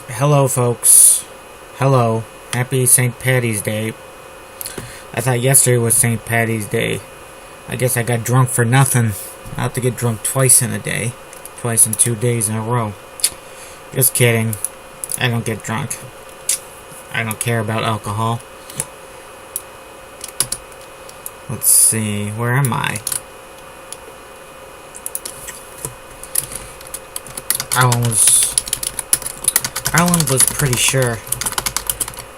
Hello, folks. Hello. Happy St. Patty's Day. I thought yesterday was St. Patty's Day. I guess I got drunk for nothing. I have to get drunk twice in a day. Twice in 2 days in a row. Just kidding. I don't get drunk. I don't care about alcohol. Let's see. Where am I? Ireland was pretty sure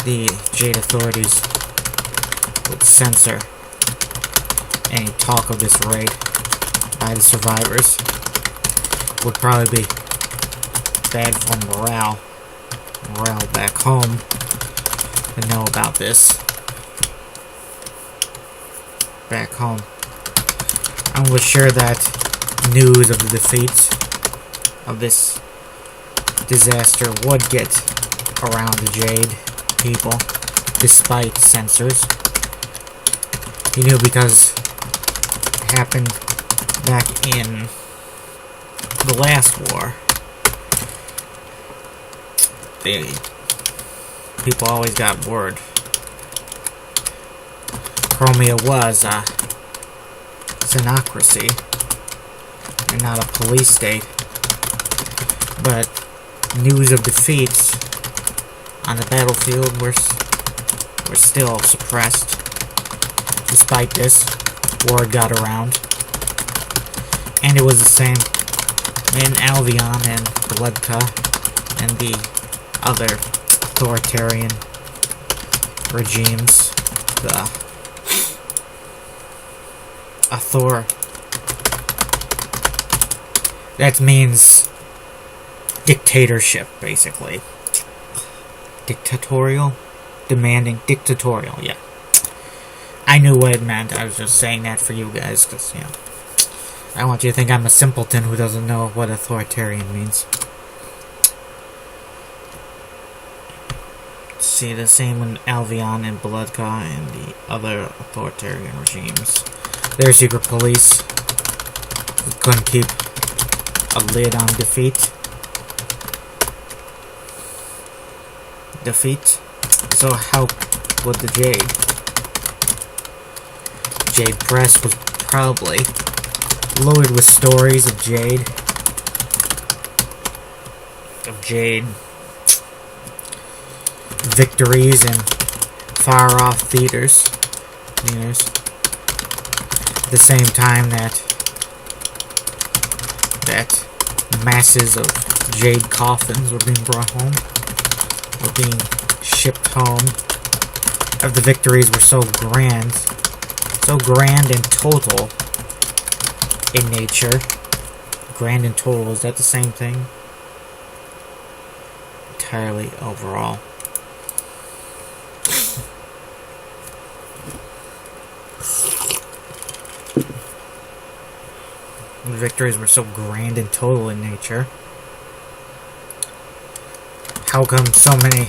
the Jade authorities would censor any talk of this raid by the survivors. Would probably be bad for morale back home to know about this. Back home, I was sure that news of the defeat of this disaster would get around the Jade people, despite censors. You knew because it happened back in the last war. People always got word. Crimea was a xenocracy and not a police state. But news of defeats on the battlefield were still suppressed. Despite this, word got around. And it was the same in Albion and Bledka and the other authoritarian regimes. That means dictatorship, basically. Dictatorial? Dictatorial, yeah. I knew what it meant. I was just saying that for you guys, because, I don't want you to think I'm a simpleton who doesn't know what authoritarian means. See, the same in Albion and Bledka and the other authoritarian regimes. Their secret police couldn't keep a lid on defeat. So how would the Jade press was probably loaded with stories of Jade victories in far off theaters. At the same time that masses of Jade coffins were being brought home, were being shipped home. Of the victories were so grand and total in nature. Grand and total, is that the same thing? Entirely overall. The victories were so grand and total in nature. How come so many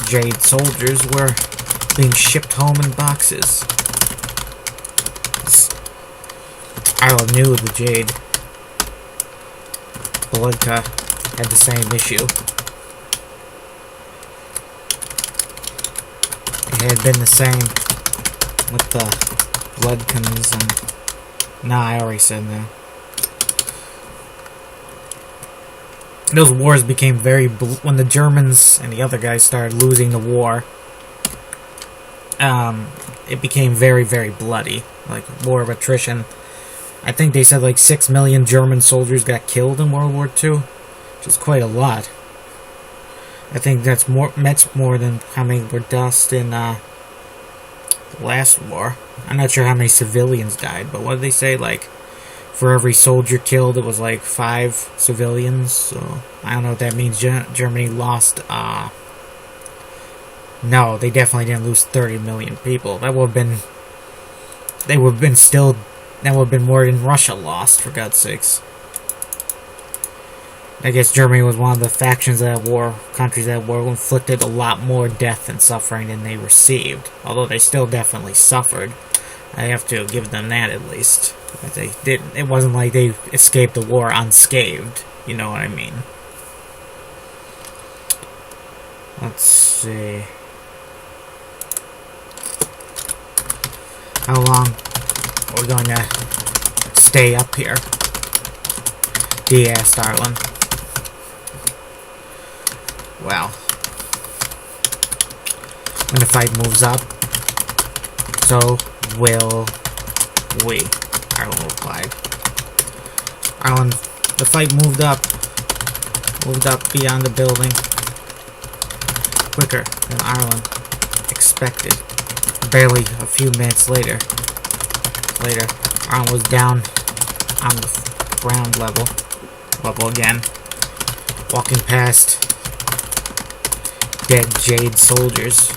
Jade soldiers were being shipped home in boxes? Ireland knew the Jade. Bledka had the same issue. It had been the same with the Bledkans and... Nah, I already said that. Those wars became very... when the Germans and the other guys started losing the war, it became very, very bloody. Like, war of attrition. I think they said like 6 million German soldiers got killed in World War II, which is quite a lot. I think that's much more than how many were lost in the last war. I'm not sure how many civilians died, but what did they say? Like, for every soldier killed, it was like 5 civilians. So I don't know what that means. Germany lost. No, they definitely didn't lose 30 million people. That would have been. They would have been still. That would have been more than Russia lost, for God's sakes. I guess Germany was one of the factions of that war, countries that war, inflicted a lot more death and suffering than they received. Although they still definitely suffered. I have to give them that at least. But they didn't. It wasn't like they escaped the war unscathed. You know what I mean? Let's see. How long are we going to stay up here? He asked Arlen. Well, when the fight moves up, so will we, Arlen replied. Arlen, the fight moved up beyond the building, quicker than Arlen expected. Barely a few minutes later, Arlen was down on the ground level again, walking past dead Jade soldiers.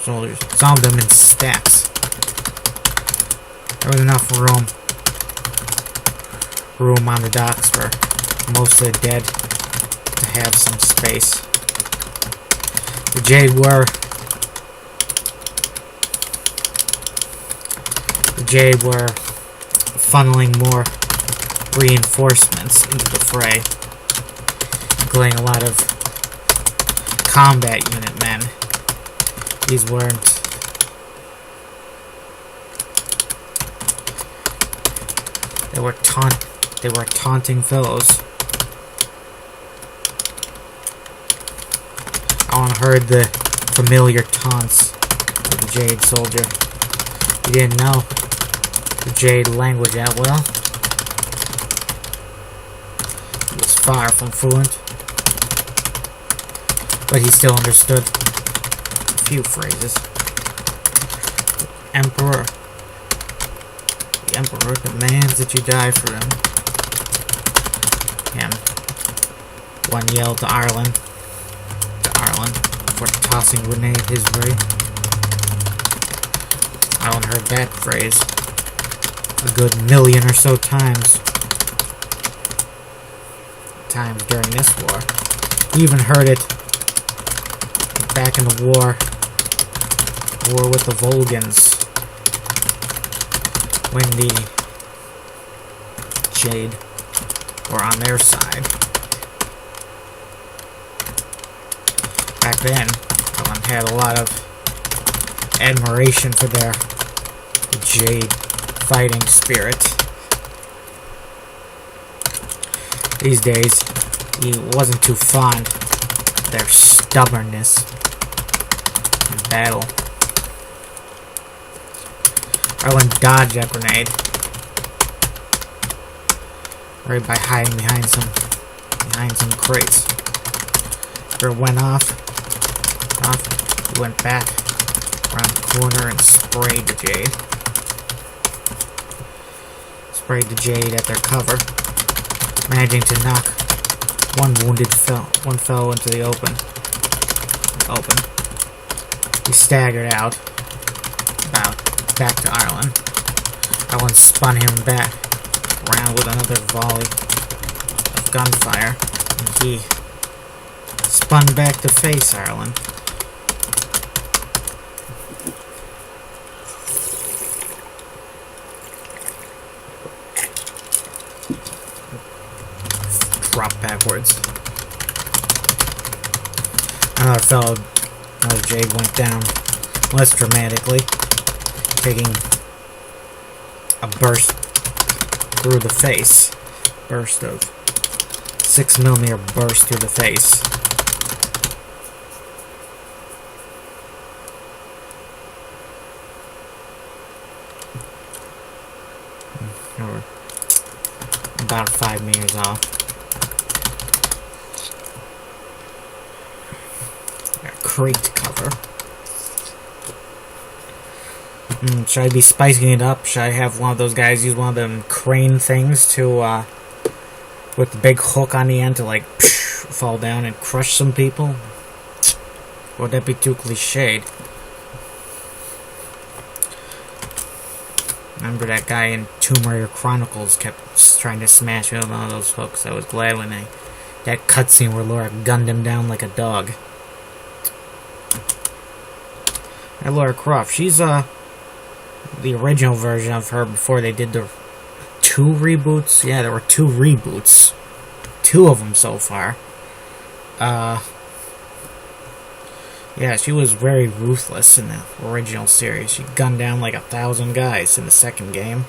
Some of them in stacks. There was enough room on the docks for most of the dead to have some space. The Jade were funneling more reinforcements into the fray, including a lot of combat unit men. These weren't they were taunting fellows. Alan heard the familiar taunts of the Jade soldier. He didn't know the Jade language that well. He was far from fluent, but he still understood a few phrases. The Emperor demands that you die for him. One yelled to Arlen before tossing a grenade his way. Arlen heard that phrase a good million or so times during this war. He even heard it back in the war with the Volgans, when the Jade were on their side. Back then, Alan had a lot of admiration for the Jade fighting spirit. These days, he wasn't too fond of their stubbornness in battle. Arlen dodged that grenade right by hiding behind some crates. After it went off, he went back around the corner and sprayed the Jade at their cover, managing to knock one fellow into the open. He staggered out, back to Arlen. Arlen spun him back around with another volley of gunfire, and he spun back to face Arlen. Dropped backwards. Another Jade went down, less dramatically, taking a burst through the face. 6mm burst through the face. Or about 5 meters off. Crate cover. Should I be spicing it up? Should I have one of those guys use one of them crane things to, with the big hook on the end to, like, fall down and crush some people? Or would that be too cliched? Remember that guy in Tomb Raider Chronicles kept trying to smash me with one of those hooks. I was glad when that cutscene where Laura gunned him down like a dog. And Lara Croft, she's the original version of her before they did the 2 reboots. Yeah, there were 2 reboots. 2 of them so far. Yeah, she was very ruthless in the original series. She gunned down like 1,000 guys in the second game.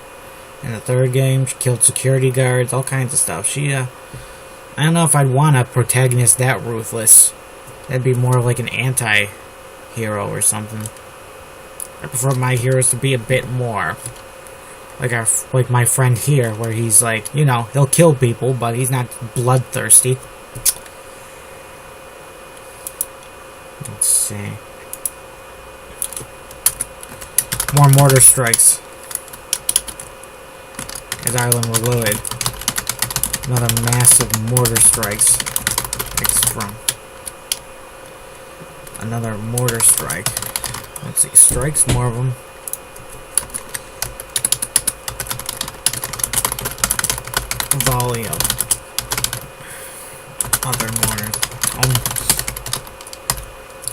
In the third game, she killed security guards, all kinds of stuff. I don't know if I'd want a protagonist that ruthless. That'd be more like an anti-hero or something. I prefer my heroes to be a bit more like my friend here, where he's like, you know, he'll kill people, but he's not bloodthirsty. Let's see. More mortar strikes. As Ireland reloaded. Another massive mortar strikes. From another mortar strike. Let's see. Strikes, more of them. Volley of other mortars.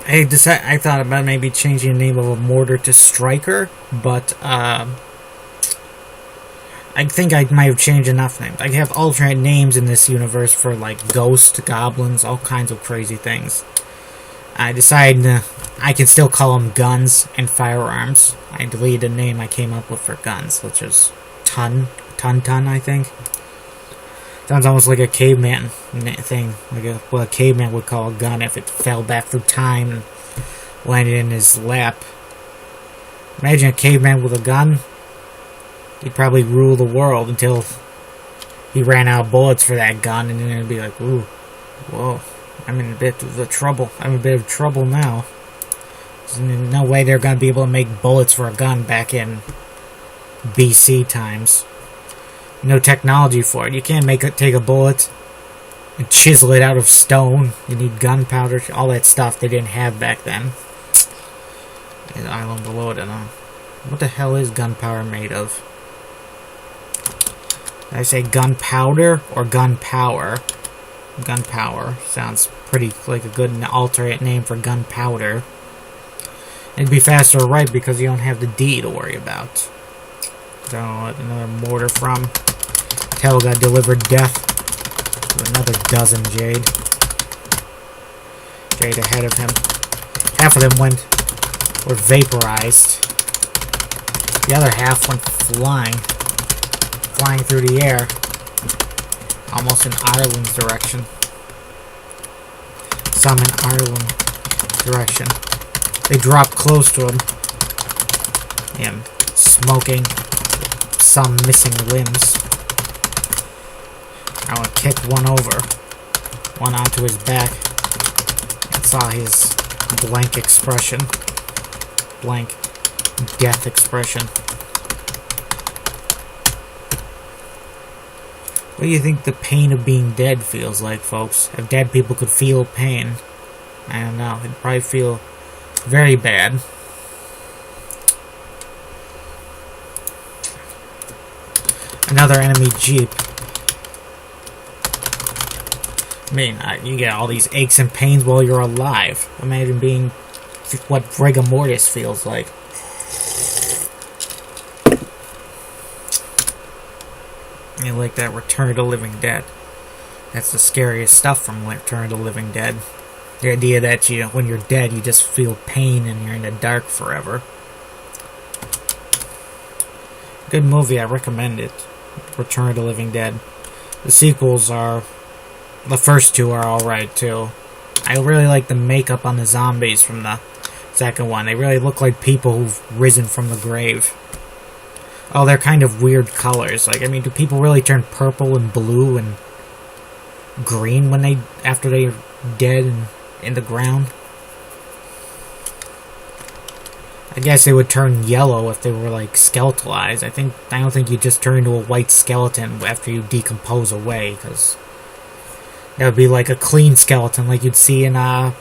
I thought about maybe changing the name of a mortar to Striker, but I think I might have changed enough names. I have alternate names in this universe for like ghosts, goblins, all kinds of crazy things. I decided I can still call them guns and firearms. I deleted the name I came up with for guns, which is Ton, I think. Sounds almost like a caveman thing, like what a caveman would call a gun if it fell back through time and landed in his lap. Imagine a caveman with a gun. He'd probably rule the world until he ran out of bullets for that gun, and then it'd be like, ooh, whoa, I'm in a bit of trouble. I'm in a bit of trouble now. There's no way they're gonna be able to make bullets for a gun back in BC times. No technology for it. You can't take a bullet and chisel it out of stone. You need gunpowder, all that stuff they didn't have back then. The island below it, what the hell is gunpowder made of? Did I say gunpowder or gunpower? Gunpower sounds pretty like a good alternate name for gunpowder. It'd be faster to write because you don't have the D to worry about. So another mortar from Helga delivered death to another dozen Jade. Jade ahead of him. Half of them were vaporized. The other half went flying through the air, almost in Ireland's direction. Some in Ireland direction. They dropped close to him, and smoking. Some missing limbs. I want to kick one over. One onto his back. I saw his blank expression. Blank death expression. What do you think the pain of being dead feels like, folks? If dead people could feel pain, I don't know. It'd probably feel very bad. Another enemy jeep. I mean, you get all these aches and pains while you're alive. Imagine being what rigor mortis feels like. You like that Return of the Living Dead. That's the scariest stuff from Return of the Living Dead. The idea that when you're dead, you just feel pain and you're in the dark forever. Good movie, I recommend it. Return of the Living Dead. The sequels the first two are alright too. I really like the makeup on the zombies from the second one. They really look like people who've risen from the grave. Oh, they're kind of weird colors. Like, I mean, do people really turn purple and blue and green after they're dead and in the ground? I guess they would turn yellow if they were like skeletalized. I don't think you just turn into a white skeleton after you decompose away, because that would be like a clean skeleton, like you'd see in a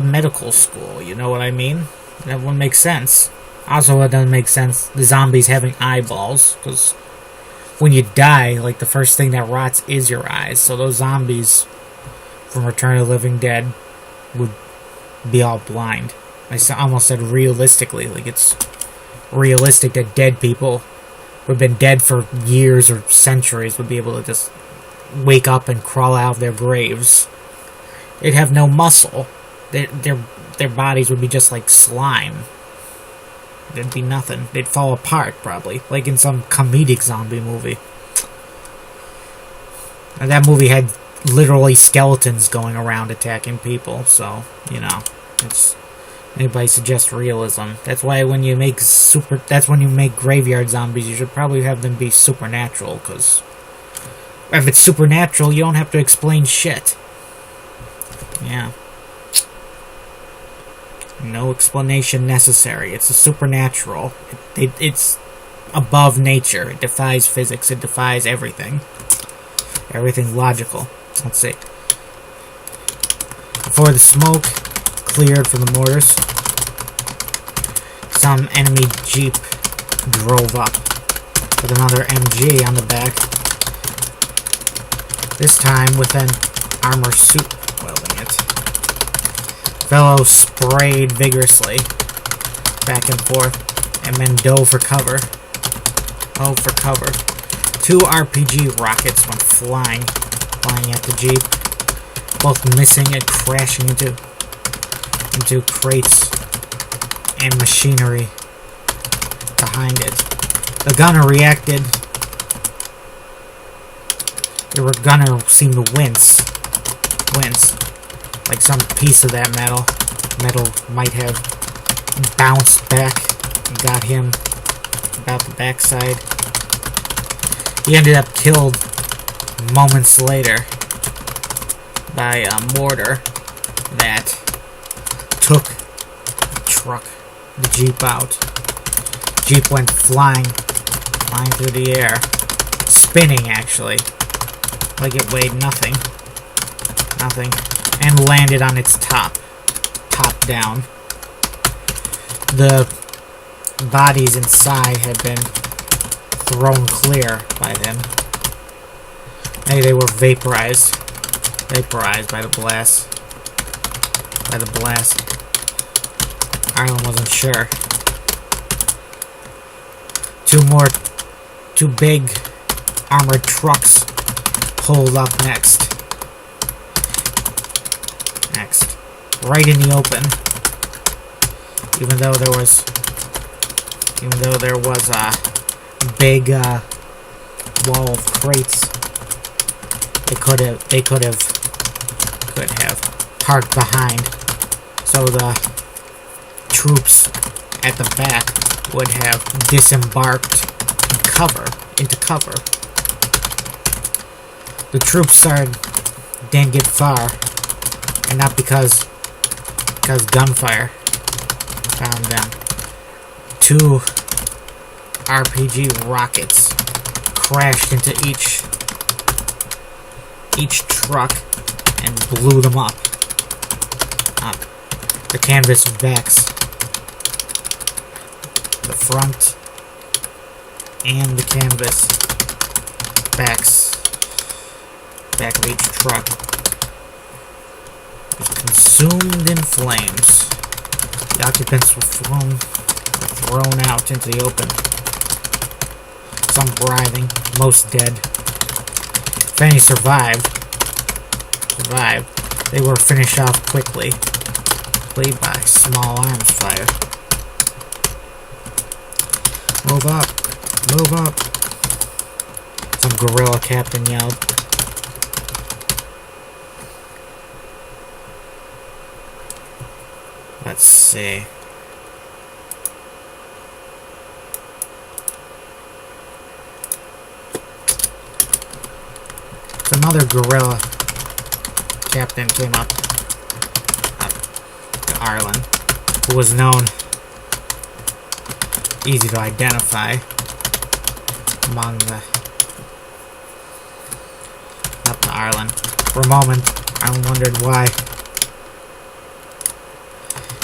medical school. You know what I mean? That wouldn't make sense. Also, it doesn't make sense the zombies having eyeballs, because when you die, like the first thing that rots is your eyes. So those zombies from Return of the Living Dead would be all blind. I almost said realistically, like it's realistic that dead people who have been dead for years or centuries would be able to just wake up and crawl out of their graves. They'd have no muscle. Their bodies would be just like slime. There'd be nothing. They'd fall apart, probably. Like in some comedic zombie movie. And that movie had literally skeletons going around attacking people, so, you know, it's... Anybody suggests realism. That's why when you make that's when you make graveyard zombies, you should probably have them be supernatural, because... If it's supernatural, you don't have to explain shit. Yeah. No explanation necessary. It's a supernatural. It's above nature. It defies physics. It defies everything. Everything logical. Let's see. Before the smoke cleared from the mortars, some enemy jeep drove up with another MG on the back. This time with an armor suit welding it. Fellow sprayed vigorously back and forth and then dove for cover. Oh, for cover. 2 RPG rockets went flying at the jeep, both missing and crashing into crates and machinery behind it. The gunner reacted. The gunner seemed to wince. Like some piece of that metal might have bounced back and got him about the backside. He ended up killed moments later by a mortar that took the jeep out. Jeep went flying through the air, spinning actually, like it weighed nothing, and landed on its top down. The bodies inside had been thrown clear by them. Maybe they were vaporized by the blast. Ireland wasn't sure. 2 big armored trucks pulled up next, right in the open. Even though there was a big wall of crates, they could have parked behind, so the troops at the back would have disembarked into cover. The troops didn't get far, and not because gunfire found them. 2 RPG rockets crashed into each truck and blew them up. The canvas backs, the front and the canvas backs back of each truck was consumed in flames. The occupants were thrown out into the open. Some writhing, most dead. If any survived, they were finished off quickly by small arms fire. Move up! Some guerrilla captain yelled. Let's see. Some other guerrilla captain came up to Ireland, who was known, easy to identify among the... up to Ireland. For a moment, I wondered why.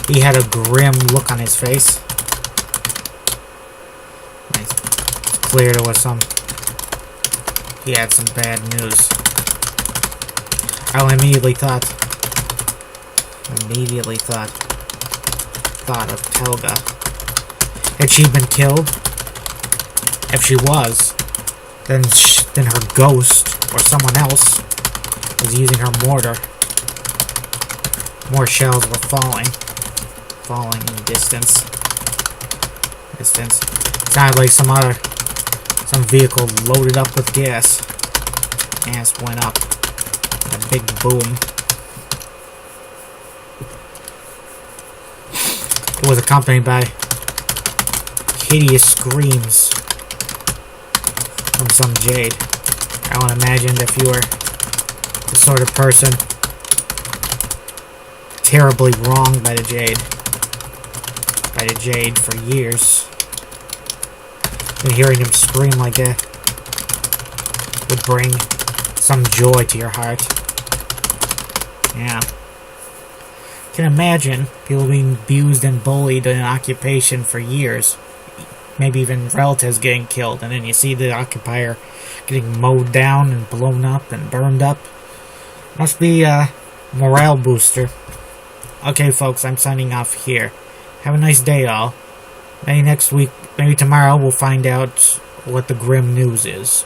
He had a grim look on his face. It's clear there was he had some bad news. I immediately thought of Telga. Had she been killed? If she was, then her ghost or someone else was using her mortar More shells were falling in the distance. Sounded like some vehicle loaded up with gas. Gas went up. A big boom. It was accompanied by hideous screams from some Jade. I want to imagine if you were the sort of person terribly wronged by the Jade for years, and hearing him scream like that would bring some joy to your heart. Yeah. Can imagine people being abused and bullied in an occupation for years, maybe even relatives getting killed, and then you see the occupier getting mowed down and blown up and burned up. Must be a morale booster. Okay, folks, I'm signing off here. Have a nice day, all. Maybe next week, maybe tomorrow, we'll find out what the grim news is.